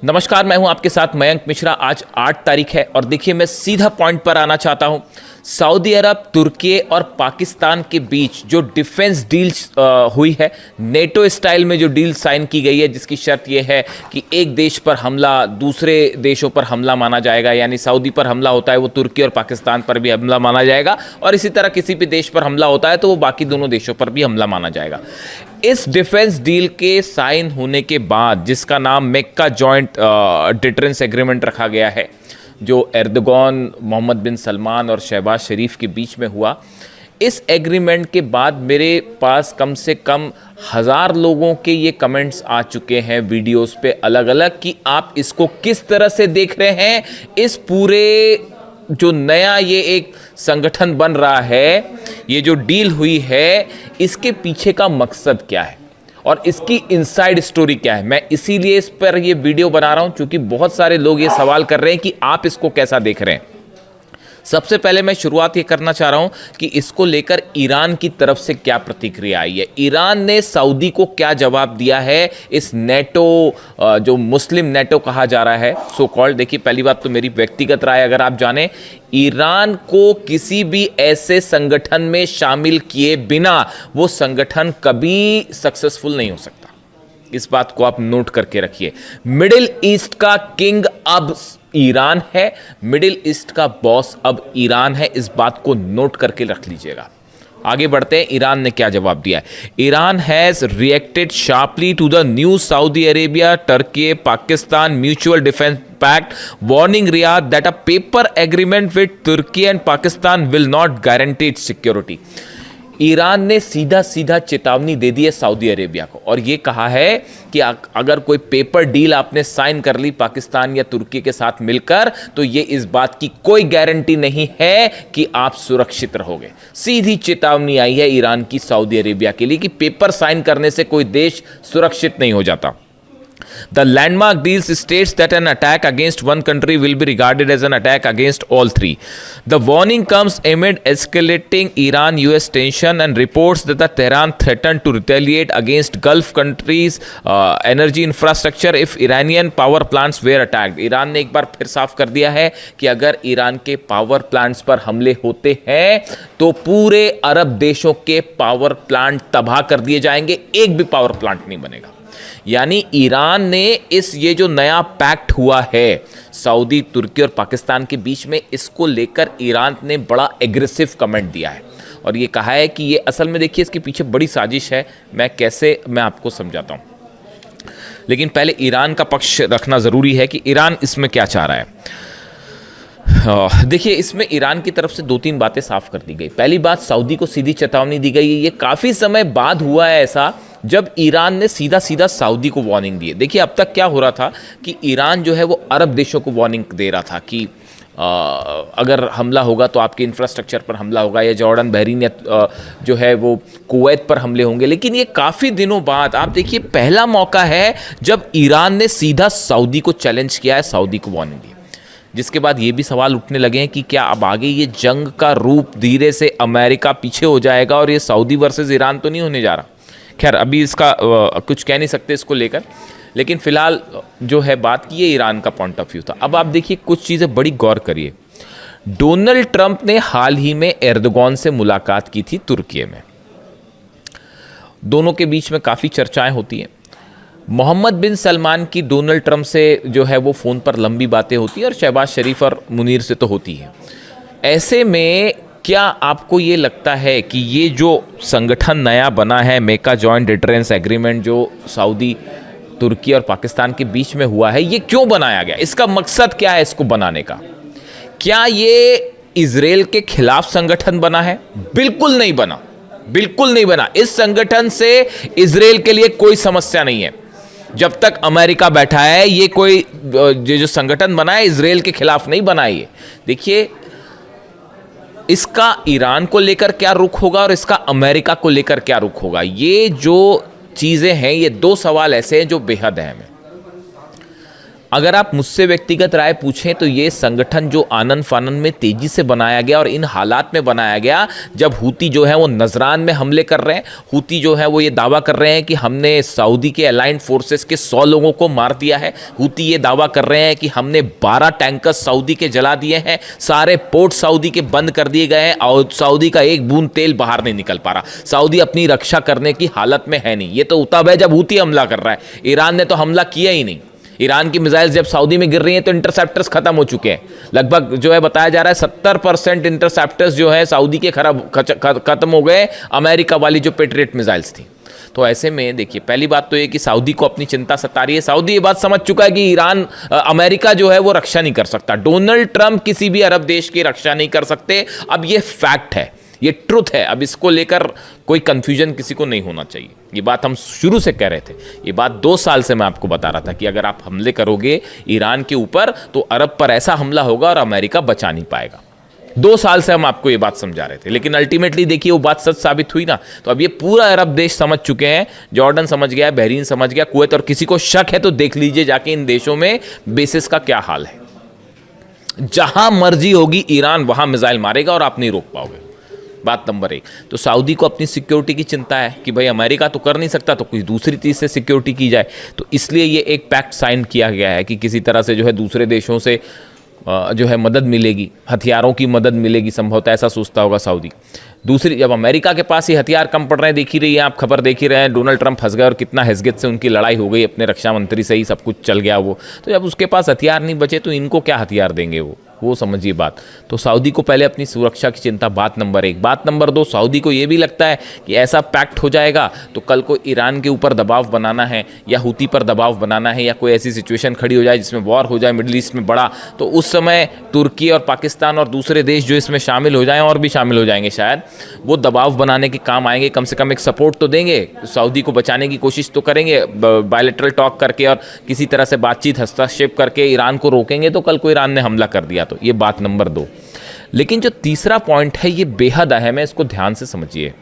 नमस्कार, मैं हूं आपके साथ मयंक मिश्रा। आज 8 तारीख है और देखिए मैं सीधा पॉइंट पर आना चाहता हूं। सऊदी अरब, तुर्की और पाकिस्तान के बीच जो डिफेंस डील हुई है, नेटो स्टाइल में जो डील साइन की गई है, जिसकी शर्त यह है कि एक देश पर हमला दूसरे देशों पर हमला माना जाएगा, यानी सऊदी पर हमला होता है वो तुर्की और पाकिस्तान पर भी हमला माना जाएगा, और इसी तरह किसी भी देश पर हमला होता है तो वो बाकी दोनों देशों पर भी हमला माना जाएगा। इस डिफेंस डील के साइन होने के बाद, जिसका नाम मेक्का जॉइंट डिटरेंस एग्रीमेंट रखा गया है, जो एर्दोगन, मोहम्मद बिन सलमान और शहबाज शरीफ के बीच में हुआ, इस एग्रीमेंट के बाद मेरे पास कम से कम 1000 लोगों के ये कमेंट्स आ चुके हैं वीडियोस पे अलग अलग कि आप इसको किस तरह से देख रहे हैं। इस पूरे जो नया ये एक संगठन बन रहा है, ये जो डील हुई है, इसके पीछे का मकसद क्या है और इसकी इनसाइड स्टोरी क्या है। मैं इसीलिए इस पर ये वीडियो बना रहा हूं क्योंकि बहुत सारे लोग ये सवाल कर रहे हैं कि आप इसको कैसा देख रहे हैं। सबसे पहले मैं शुरुआत ये करना चाह रहा हूं कि इसको लेकर ईरान की तरफ से क्या प्रतिक्रिया आई है। ईरान ने सऊदी को क्या जवाब दिया है इस नेटो, जो मुस्लिम नेटो कहा जा रहा है सो कॉल्ड। देखिए, पहली बात तो मेरी व्यक्तिगत राय अगर आप जाने, ईरान को किसी भी ऐसे संगठन में शामिल किए बिना वो संगठन कभी सक्सेसफुल नहीं हो सकता। इस बात को आप नोट करके रखिए। मिडिल ईस्ट का किंग अब ईरान है, मिडिल ईस्ट का बॉस अब ईरान है, इस बात को नोट करके रख लीजिएगा। आगे बढ़ते हैं, ईरान ने क्या जवाब दिया है। Iran has reacted sharply to the new Saudi Arabia Turkey Pakistan mutual defence pact, warning Riyadh that a paper agreement with Turkey and Pakistan will not guarantee its security. Iran ने सीधा सीधा चेतावनी दे दी है सऊदी अरेबिया को और ये कहा है कि अगर कोई पेपर डील आपने साइन कर ली पाकिस्तान या तुर्की के साथ मिलकर, तो ये इस बात की कोई गारंटी नहीं है कि आप सुरक्षित रहोगे। सीधी चेतावनी आई है ईरान की सऊदी अरेबिया के लिए कि पेपर साइन करने से कोई देश सुरक्षित नहीं हो जाता। The landmark deals states that an attack against one country will be regarded as an attack against all three. The warning comes amid escalating Iran-US tension and reports that the Tehran threatened to retaliate against Gulf countries' energy infrastructure if Iranian power plants were attacked. Iran ने एक बार फिर साफ कर दिया है कि अगर Iran के पावर प्लांट्स पर हमले होते हैं तो पूरे अरब देशों के पावर प्लांट तबाह कर दिए जाएंगे, एक भी पावर प्लांट नहीं बनेगा। यानी ईरान ने ये जो नया पैक्ट हुआ है सऊदी, तुर्की और पाकिस्तान के बीच में, इसको लेकर ईरान ने बड़ा एग्रेसिव कमेंट दिया है और ये कहा है कि ये असल में, देखिए, इसके पीछे बड़ी साजिश है। मैं आपको समझाता हूं, लेकिन पहले ईरान का पक्ष रखना ज़रूरी है कि ईरान इसमें क्या चाह रहा है। देखिए, इसमें ईरान की तरफ से 2-3 बातें साफ कर दी गई। पहली बात, सऊदी को सीधी चेतावनी दी गई है। ये काफ़ी समय बाद हुआ है ऐसा जब ईरान ने सीधा सीधा सऊदी को वार्निंग दी है। देखिए, अब तक क्या हो रहा था कि ईरान जो है वो अरब देशों को वार्निंग दे रहा था कि अगर हमला होगा तो आपके इंफ्रास्ट्रक्चर पर हमला होगा, या जॉर्डन, बहरीन या जो है वो कुवैत पर हमले होंगे। लेकिन ये काफ़ी दिनों बाद, आप देखिए, पहला मौका है जब ईरान ने सीधा सऊदी को चैलेंज किया है, सऊदी को वार्निंग दी। जिसके बाद ये भी सवाल उठने लगे हैं कि क्या अब आगे ये जंग का रूप धीरे से अमेरिका पीछे हो जाएगा और ये सऊदी वर्सेस ईरान तो नहीं होने जा रहा। खैर, अभी इसका कुछ कह नहीं सकते इसको लेकर, लेकिन फिलहाल जो है बात की, ये ईरान का पॉइंट ऑफ व्यू था। अब आप देखिए, कुछ चीज़ें बड़ी गौर करिए। डोनाल्ड ट्रंप ने हाल ही में एर्दोगन से मुलाकात की थी तुर्की में। दोनों के बीच में काफ़ी चर्चाएं होती हैं। मोहम्मद बिन सलमान की डोनाल्ड ट्रंप से जो है वो फ़ोन पर लंबी बातें होती हैं और शहबाज शरीफ और मुनीर से तो होती है। ऐसे में क्या आपको ये लगता है कि ये जो संगठन नया बना है, मेक्का जॉइंट डिटरेंस एग्रीमेंट, जो सऊदी, तुर्की और पाकिस्तान के बीच में हुआ है, ये क्यों बनाया गया? इसका मकसद क्या है इसको बनाने का? क्या ये इजराइल के खिलाफ संगठन बना है? बिल्कुल नहीं बना, बिल्कुल नहीं बना। इस संगठन से इजराइल के लिए कोई समस्या नहीं है। जब तक अमेरिका बैठा है, ये कोई जो संगठन बना है इजराइल के खिलाफ नहीं बना है। ये देखिए, इसका ईरान को लेकर क्या रुख होगा और इसका अमेरिका को लेकर क्या रुख होगा। ये जो चीज़ें हैं, ये 2 सवाल ऐसे हैं जो बेहद अहम हैं। अगर आप मुझसे व्यक्तिगत राय पूछें तो ये संगठन जो आनन फानन में तेजी से बनाया गया और इन हालात में बनाया गया जब हूती जो है वो नजरान में हमले कर रहे हैं, हूती जो है वो ये दावा कर रहे हैं कि हमने सऊदी के अलाइंड फोर्सेस के 100 लोगों को मार दिया है, हूती ये दावा कर रहे हैं कि हमने 12 टैंकर्स सऊदी के जला दिए हैं, सारे पोर्ट सऊदी के बंद कर दिए गए हैं और सऊदी का एक बूंद तेल बाहर नहीं निकल पा रहा, सऊदी अपनी रक्षा करने की हालत में है नहीं। ये तो तब है जब हूती हमला कर रहा है, ईरान ने तो हमला किया ही नहीं। ईरान की मिसाइल्स जब सऊदी में गिर रही हैं तो इंटरसेप्टर्स खत्म हो चुके हैं, लगभग जो है बताया जा रहा है 70% इंटरसेप्टर्स जो है सऊदी के खत्म हो गए, अमेरिका वाली जो पेट्रियट मिसाइल्स थी। तो ऐसे में देखिए, पहली बात तो ये कि सऊदी को अपनी चिंता सता रही है, सऊदी ये बात समझ चुका है कि ईरान अमेरिका जो है वो रक्षा नहीं कर सकता, डोनाल्ड ट्रंप किसी भी अरब देश की रक्षा नहीं कर सकते। अब ये फैक्ट है, ये ट्रुथ है, अब इसको लेकर कोई कंफ्यूजन किसी को नहीं होना चाहिए। ये बात हम शुरू से कह रहे थे, ये बात 2 साल से मैं आपको बता रहा था कि अगर आप हमले करोगे ईरान के ऊपर तो अरब पर ऐसा हमला होगा और अमेरिका बचा नहीं पाएगा। 2 साल से हम आपको ये बात समझा रहे थे, लेकिन अल्टीमेटली देखिए वो बात सच साबित हुई ना। तो अब ये पूरा अरब देश समझ चुके हैं, जॉर्डन समझ गया, बहरीन समझ गया, कुवैत, और किसी को शक है तो देख लीजिए जाके इन देशों में बेसिस का क्या हाल है। जहां मर्जी होगी ईरान वहां मिसाइल मारेगा और आप नहीं रोक पाओगे। बात नंबर 1। तो सऊदी को अपनी सिक्योरिटी की चिंता है कि भाई अमेरिका तो कर नहीं सकता तो कोई दूसरी चीज़ से सिक्योरिटी की जाए, तो इसलिए ये एक पैक्ट साइन किया गया है कि किसी तरह से जो है दूसरे देशों से जो है मदद मिलेगी, हथियारों की मदद मिलेगी, संभवतः ऐसा सोचता होगा सऊदी। दूसरी, जब अमेरिका के पास ही हथियार कम पड़ रहे हैं, देख ही रही है आप, खबर देख ही रहे हैं, डोनाल्ड ट्रंप फंस गए और कितना हैसियत से उनकी लड़ाई हो गई, अपने रक्षा मंत्री से ही सब कुछ चल गया वो। तो जब उसके पास हथियार नहीं बचे तो इनको क्या हथियार देंगे वो समझिए बात। तो सऊदी को पहले अपनी सुरक्षा की चिंता, बात नंबर 1। बात नंबर 2, सऊदी को ये भी लगता है कि ऐसा पैक्ट हो जाएगा तो कल को ईरान के ऊपर दबाव बनाना है या हूती पर दबाव बनाना है या कोई ऐसी सिचुएशन खड़ी हो जाए जिसमें वॉर हो जाए मिडिल ईस्ट में बड़ा, तो उस समय तुर्की और पाकिस्तान और दूसरे देश जो इसमें शामिल हो जाएं, और भी शामिल हो जाएंगे शायद, वो दबाव बनाने के काम आएंगे, कम से कम एक सपोर्ट तो देंगे, सऊदी को बचाने की कोशिश तो करेंगे, बायलैटरल टॉक करके और किसी तरह से बातचीत, हस्तक्षेप करके ईरान को रोकेंगे तो कल को ईरान ने हमला कर दिया। तो ये बात नंबर 2। लेकिन जो तीसरा पॉइंट है ये बेहद अहम है, इसको ध्यान से समझिए।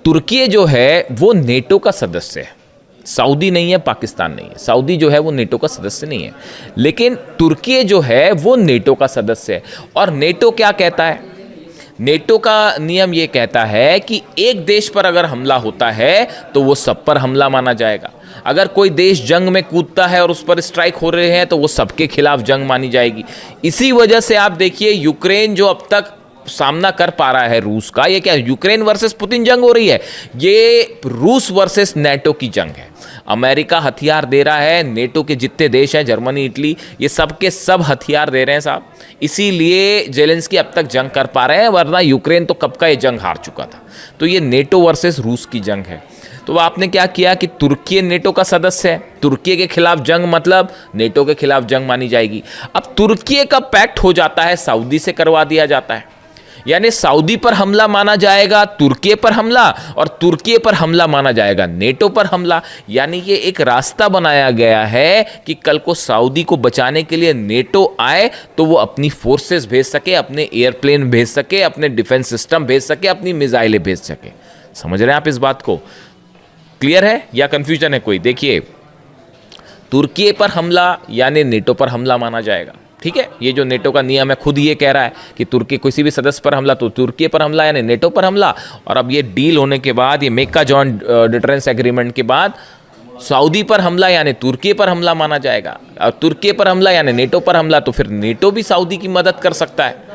तुर्की जो है वो नेटो का सदस्य है, सऊदी नहीं है, पाकिस्तान नहीं है। सऊदी जो है वो नेटो का सदस्य नहीं है, लेकिन तुर्की जो है वो नेटो का सदस्य है। और नेटो क्या कहता है? नेटो का नियम ये कहता है कि एक देश पर अगर हमला होता है तो वो सब पर हमला माना जाएगा। अगर कोई देश जंग में कूदता है और उस पर स्ट्राइक हो रहे हैं तो वो सबके खिलाफ जंग मानी जाएगी। इसी वजह से आप देखिए यूक्रेन जो अब तक सामना कर पा रहा है रूस का, ये क्या यूक्रेन वर्सेस पुतिन जंग हो रही है? ये रूस वर्सेस नेटो की जंग है। अमेरिका हथियार दे रहा है, नेटो के जितने देश हैं, जर्मनी, इटली, ये सब के सब हथियार दे रहे हैं साहब। इसीलिए जेलेंस्की अब तक जंग कर पा रहे हैं, वरना यूक्रेन तो कब का ये जंग हार चुका था। तो ये नेटो वर्सेस रूस की जंग है। तो आपने क्या किया कि तुर्की नेटो का सदस्य है, तुर्की के खिलाफ जंग मतलब नेटो के खिलाफ जंग मानी जाएगी। अब तुर्की का पैक्ट हो जाता है, सऊदी से करवा दिया जाता है, यानी सऊदी पर हमला माना जाएगा तुर्की पर हमला, और तुर्की पर हमला माना जाएगा नेटो पर हमला। यानी ये एक रास्ता बनाया गया है कि कल को सऊदी को बचाने के लिए नेटो आए तो वो अपनी फोर्सेस भेज सके, अपने एयरप्लेन भेज सके, अपने डिफेंस सिस्टम भेज सके, अपनी मिसाइलें भेज सके। समझ रहे हैं आप इस बात को? क्लियर है या कंफ्यूजन है कोई? देखिए, तुर्की पर हमला यानी नेटो पर हमला माना जाएगा, ठीक है। ये जो नेटो का नियम है खुद ये कह रहा है कि तुर्की किसी भी सदस्य पर हमला तो तुर्की पर हमला यानी नेटो पर हमला। और अब ये डील होने के बाद, ये मेका जॉइंट डिटरेंस एग्रीमेंट के बाद, सऊदी पर हमला यानी तुर्की पर हमला माना जाएगा, और तुर्की पर हमला यानी नेटो पर हमला, तो फिर नेटो भी सऊदी की मदद कर सकता है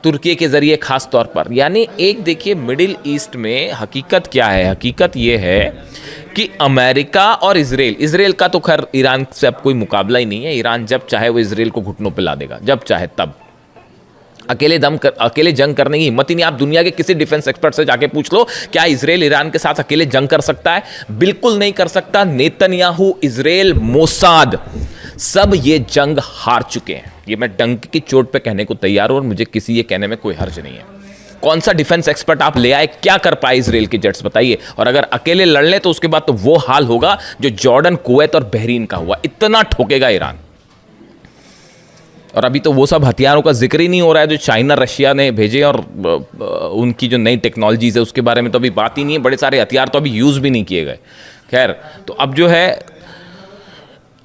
तुर्की के जरिए खास तौर पर। यानी एक देखिए, मिडिल ईस्ट में हकीकत क्या है? हकीकत ये है कि अमेरिका और इजराइल का तो खैर ईरान से अब कोई मुकाबला ही नहीं है। ईरान जब चाहे वो इजराइल को घुटनों पे ला देगा, जब चाहे तब। अकेले जंग करने की हिम्मत ही नहीं। आप दुनिया के किसी डिफेंस एक्सपर्ट से जाके पूछ लो, क्या इजराइल ईरान के साथ अकेले जंग कर सकता है? बिल्कुल नहीं कर सकता। नेतन्याहू, इजराइल, मोसाद, सब ये जंग हार चुके हैं। ये मैं डंक की चोट पे कहने को तैयार हूं, और मुझे किसी ये कहने में कोई हर्ज नहीं है। कौन सा डिफेंस एक्सपर्ट आप ले आए, क्या कर पाए इजराइल के जेट्स, बताइए? और अगर अकेले लड़ ले तो उसके बाद तो वो हाल होगा जो जॉर्डन, कुवैत और बहरीन का हुआ। इतना ठोकेगा ईरान। और अभी तो वो सब हथियारों का जिक्र ही नहीं हो रहा है जो चाइना, रशिया ने भेजे, और उनकी जो नई टेक्नोलॉजीज है उसके बारे में तो अभी बात ही नहीं है। बड़े सारे हथियार तो अभी यूज भी नहीं किए गए। खैर, तो अब जो है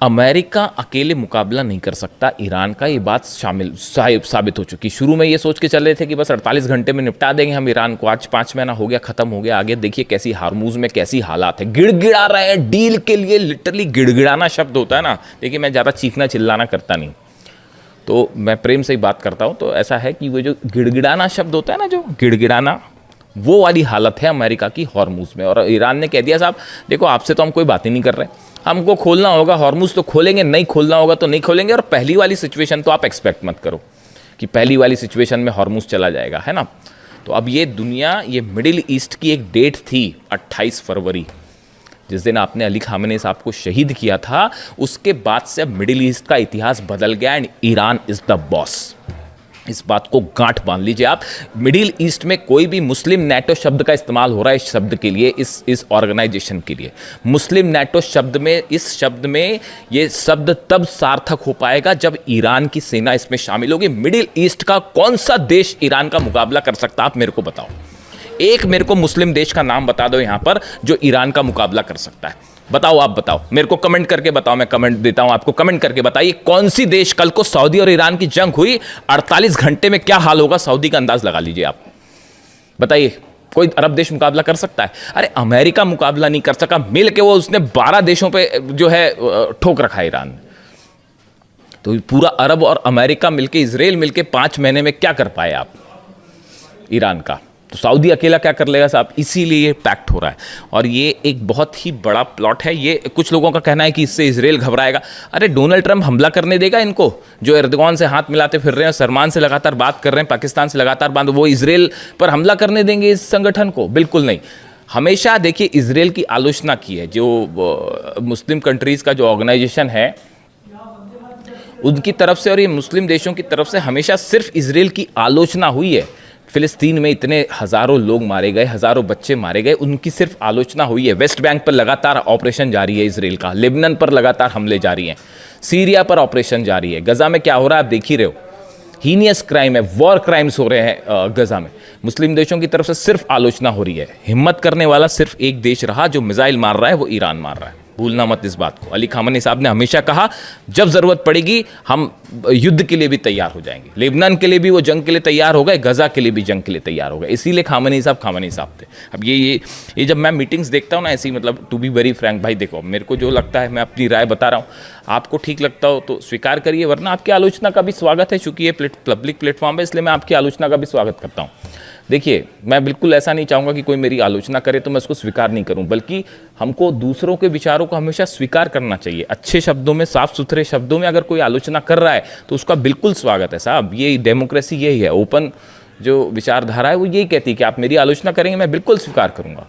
अमेरिका अकेले मुकाबला नहीं कर सकता ईरान का, ये बात साबित हो चुकी। शुरू में ये सोच के चल रहे थे कि बस 48 घंटे में निपटा देंगे हम ईरान को, आज 5 महीना हो गया, खत्म हो गया। आगे देखिए कैसी हार्मूज में कैसी हालात है, गिड़गिड़ा रहे हैं डील के लिए। लिटरली गिड़गिड़ाना शब्द होता है ना, देखिए मैं ज़्यादा चीखना चिल्लाना करता नहीं, तो मैं प्रेम से ही बात करता हूँ। तो ऐसा है कि वो जो गिड़गिड़ाना शब्द होता है ना, जो गिड़गिड़ाना, वो वाली हालत है अमेरिका की हॉर्मूज में। और ईरान ने कह दिया साहब देखो आपसे तो हम कोई बात ही नहीं कर रहे, हमको खोलना होगा हॉर्मूज तो खोलेंगे, नहीं खोलना होगा तो नहीं खोलेंगे। और पहली वाली सिचुएशन तो आप एक्सपेक्ट मत करो कि पहली वाली सिचुएशन में हॉर्मूज चला जाएगा, है ना। तो अब ये दुनिया, ये मिडिल ईस्ट की एक डेट थी 28 फरवरी, जिस दिन आपने अली खामेनी साहब को शहीद किया था, उसके बाद से अब मिडिल ईस्ट का इतिहास बदल गया and Iran is the boss. इस बात को गांठ बांध लीजिए आप। मिडिल ईस्ट में कोई भी मुस्लिम नेटो शब्द का इस्तेमाल हो रहा है इस शब्द के लिए, इस ऑर्गेनाइजेशन के लिए। मुस्लिम नेटो शब्द में, इस शब्द में ये शब्द तब सार्थक हो पाएगा जब ईरान की सेना इसमें शामिल होगी। मिडिल ईस्ट का कौन सा देश ईरान का मुकाबला कर सकता है, आप मेरे को बताओ। एक मेरे को मुस्लिम देश का नाम बता दो यहां पर जो ईरान का मुकाबला कर सकता है। बताओ, आप बताओ मेरे को, कमेंट करके बताओ, मैं कमेंट देता हूं आपको, कमेंट करके बताइए कौन सी देश, कल को सऊदी और ईरान की जंग हुई, 48 घंटे में क्या हाल होगा सऊदी का अंदाज लगा लीजिए आप। बताइए कोई अरब देश मुकाबला कर सकता है? अरे अमेरिका मुकाबला नहीं कर सका, मिल के वो उसने 12 देशों पे जो है ठोक रखा है ईरान। तो पूरा अरब और अमेरिका मिलके, इजराइल मिलके 5 महीने में क्या कर पाए आप ईरान का? तो सऊदी अकेला क्या कर लेगा साहब? इसीलिए ये पैक्ट हो रहा है। और ये एक बहुत ही बड़ा प्लॉट है। ये कुछ लोगों का कहना है कि इससे इजराइल घबराएगा। अरे डोनाल्ड ट्रंप हमला करने देगा इनको, जो एर्दोगान से हाथ मिलाते फिर रहे हैं, सलमान से लगातार बात कर रहे हैं, पाकिस्तान से लगातार बात, वो इजराइल पर हमला करने देंगे इस संगठन को? बिल्कुल नहीं। हमेशा देखिए इजराइल की आलोचना की है, जो मुस्लिम कंट्रीज़ का जो ऑर्गेनाइजेशन है उनकी तरफ से और ये मुस्लिम देशों की तरफ से हमेशा सिर्फ इजराइल की आलोचना हुई है। फिलिस्तीन में इतने हज़ारों लोग मारे गए, हज़ारों बच्चे मारे गए, उनकी सिर्फ आलोचना हुई है। वेस्ट बैंक पर लगातार ऑपरेशन जारी है इजराइल का, लेबनान पर लगातार हमले जारी हैं, सीरिया पर ऑपरेशन जारी है, गजा में क्या हो रहा है आप देख ही रहे हो। हीनियस क्राइम है, वॉर क्राइम्स हो रहे हैं गजा में। मुस्लिम देशों की तरफ से सिर्फ आलोचना हो रही है। हिम्मत करने वाला सिर्फ एक देश रहा जो मिसाइल मार रहा है, वो ईरान मार रहा है। भूलना मत इस बात को। अली खामेनी साहब ने हमेशा कहा जब ज़रूरत पड़ेगी हम युद्ध के लिए भी तैयार हो जाएंगे। लेबनान के लिए भी वो जंग के लिए तैयार हो गए, गजा के लिए भी जंग के लिए तैयार हो गए। इसीलिए खामेनी साहब थे। अब ये जब मैं मीटिंग्स देखता हूँ ना ऐसी, मतलब टू बी वेरी फ्रैंक भाई, देखो मेरे को जो लगता है मैं अपनी राय बता रहा हूँ, आपको ठीक लगता हो तो स्वीकार करिए, वरना आपकी आलोचना का भी स्वागत है। चूँकि ये पब्लिक प्लेटफॉर्म है इसलिए मैं आपकी आलोचना का भी स्वागत करता हूँ। देखिए मैं बिल्कुल ऐसा नहीं चाहूँगा कि कोई मेरी आलोचना करे तो मैं उसको स्वीकार नहीं करूँ, बल्कि हमको दूसरों के विचारों को हमेशा स्वीकार करना चाहिए। अच्छे शब्दों में, साफ सुथरे शब्दों में अगर कोई आलोचना कर रहा है तो उसका बिल्कुल स्वागत है साहब। ये डेमोक्रेसी यही है, ओपन जो विचारधारा है वो यही कहती है कि आप मेरी आलोचना करेंगे मैं बिल्कुल स्वीकार करूँगा।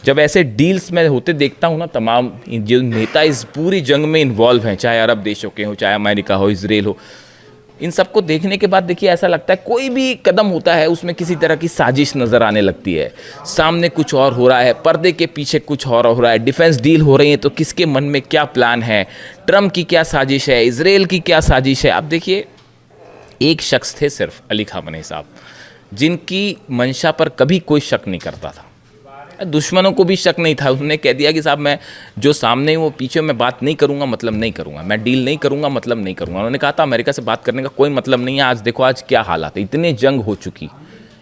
जब ऐसे डील्स में होते देखता हूँ ना, तमाम जो नेता इस पूरी जंग में इन्वॉल्व हैं, चाहे अरब देशों के हो, चाहे अमेरिका हो, इजराइल हो, इन सबको देखने के बाद देखिए ऐसा लगता है कोई भी कदम होता है उसमें किसी तरह की साजिश नज़र आने लगती है। सामने कुछ और हो रहा है, पर्दे के पीछे कुछ और हो रहा है, डिफेंस डील हो रही है तो किसके मन में क्या प्लान है, ट्रम्प की क्या साजिश है, इजराइल की क्या साजिश है। आप देखिए एक शख्स थे सिर्फ अली खामेनी साहब, जिनकी मंशा पर कभी कोई शक नहीं करता था, दुश्मनों को भी शक नहीं था। उन्होंने कह दिया कि साहब मैं जो सामने वो पीछे मैं बात नहीं करूंगा मतलब नहीं करूंगा, मैं डील नहीं करूंगा मतलब नहीं करूंगा। उन्होंने कहा था अमेरिका से बात करने का कोई मतलब नहीं है। आज देखो आज क्या हालात है, इतने जंग हो चुकी,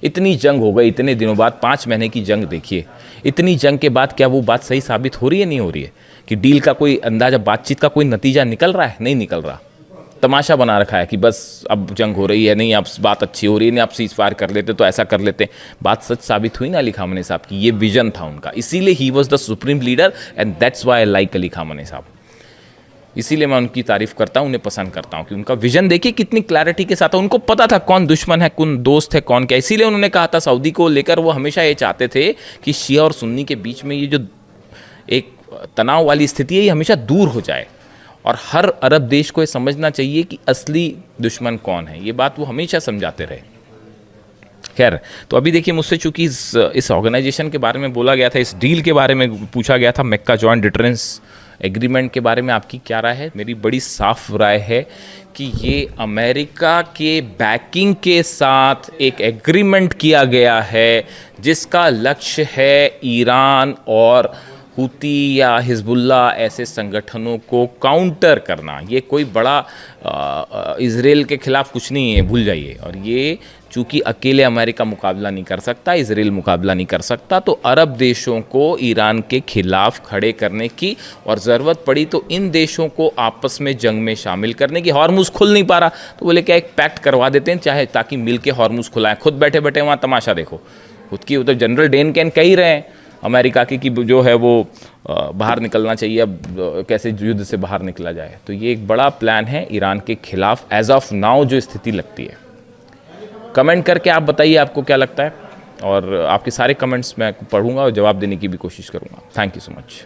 इतनी जंग हो गई इतने दिनों बाद, 5 महीने की जंग देखिए। इतनी जंग के बाद क्या वो बात सही साबित हो रही है? नहीं हो रही है कि डील का कोई अंदाजा, बातचीत का कोई नतीजा निकल रहा है? नहीं निकल रहा। तमाशा बना रखा है कि बस अब जंग हो रही है, नहीं अब बात अच्छी हो रही है, नहीं आप सीज फायर कर लेते तो ऐसा कर लेते। बात सच साबित हुई ना अली खामेनी साहब की, ये विजन था उनका, इसीलिए he was the supreme leader and that's why I like Ali Khamenei साहब। इसीलिए मैं उनकी तारीफ करता हूँ, उन्हें पसंद करता हूँ कि उनका विजन देखिए कितनी क्लैरिटी के साथ है। उनको पता था कौन दुश्मन है, कौन दोस्त है, कौन क्या। इसीलिए उन्होंने कहा था सऊदी को लेकर, वो हमेशा ये चाहते थे कि शिया और सुन्नी के बीच में ये जो एक तनाव वाली स्थिति है ये हमेशा दूर हो जाए। और हर अरब देश को ये समझना चाहिए कि असली दुश्मन कौन है, ये बात वो हमेशा समझाते रहे। खैर, तो अभी देखिए मुझसे चूंकि इस ऑर्गेनाइजेशन के बारे में बोला गया था, इस डील के बारे में पूछा गया था, मक्का जॉइंट डिटरेंस एग्रीमेंट के बारे में आपकी क्या राय है? मेरी बड़ी साफ राय है कि ये अमेरिका के बैकिंग के साथ एक एग्रीमेंट किया गया है जिसका लक्ष्य है ईरान और हूती या हिजबुल्ला ऐसे संगठनों को काउंटर करना, ये कोई बड़ा इजराइल के खिलाफ कुछ नहीं है, भूल जाइए। और ये चूंकि अकेले अमेरिका मुकाबला नहीं कर सकता, इजराइल मुकाबला नहीं कर सकता, तो अरब देशों को ईरान के खिलाफ खड़े करने की, और ज़रूरत पड़ी तो इन देशों को आपस में जंग में शामिल करने की। हॉर्मुज़ खुल नहीं पा रहा तो बोले क्या, एक पैक्ट करवा देते हैं चाहे, ताकि मिल के हॉर्मुज़ खुलाएं। खुद बैठे बैठे वहाँ तमाशा देखो, खुद की तो जनरल डेन कैन कह ही रहे हैं अमेरिका की कि जो है वो बाहर निकलना चाहिए, अब कैसे युद्ध से बाहर निकला जाए। तो ये एक बड़ा प्लान है ईरान के खिलाफ एज ऑफ नाउ जो स्थिति लगती है। कमेंट करके आप बताइए आपको क्या लगता है, और आपके सारे कमेंट्स मैं पढ़ूंगा और जवाब देने की भी कोशिश करूंगा। Thank you so much.